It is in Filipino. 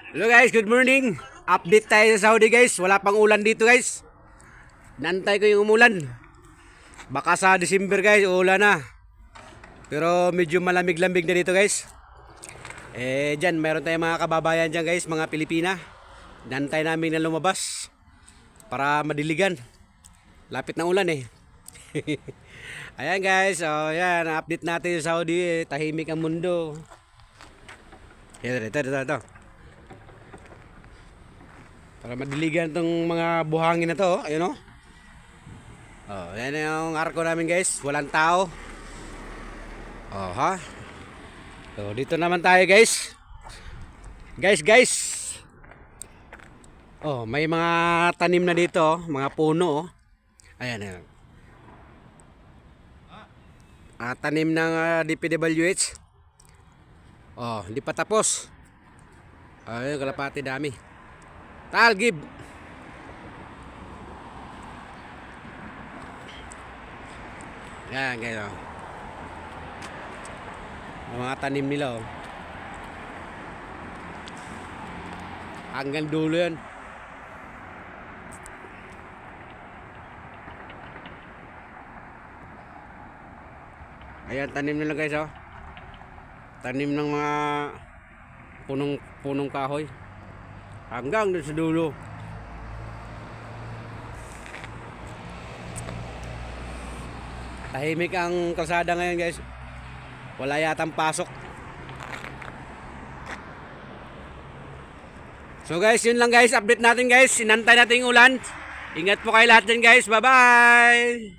Hello guys, good morning. Update tayo sa Saudi guys. Wala pang ulan dito guys. Nantay ko yung umulan. Baka sa December guys, ulan na. Pero medyo malamig-lamig na dito guys. Dyan, mayroon tayong mga kababayan dyan guys, mga Pilipina. Nantay namin na lumabas para madiligan. Lapit na ulan eh. Ayan guys, so yan, update natin sa Saudi. Tahimik ang mundo. Ito. Para madiligan tong mga buhangin na to, ayun o. Yan yung arko namin guys, walang tao. Ha. So dito naman tayo guys. Guys. May mga tanim na dito, mga puno. Ayan. Tanim ng DPWH. Hindi pa tapos. Ayun, kalapati dami. Talgib. Yan guys. Mga tanim nila hanggang dulo yan. Ayan, tanim nila guys tanim ng mga punong kahoy hanggang dun sa dulo. Tahimik ang kalsada ngayon guys, wala yatang pasok. So guys, yun lang guys, update natin guys. Sinantay natin yung ulan. Ingat po kayo lahat dyan guys, bye bye.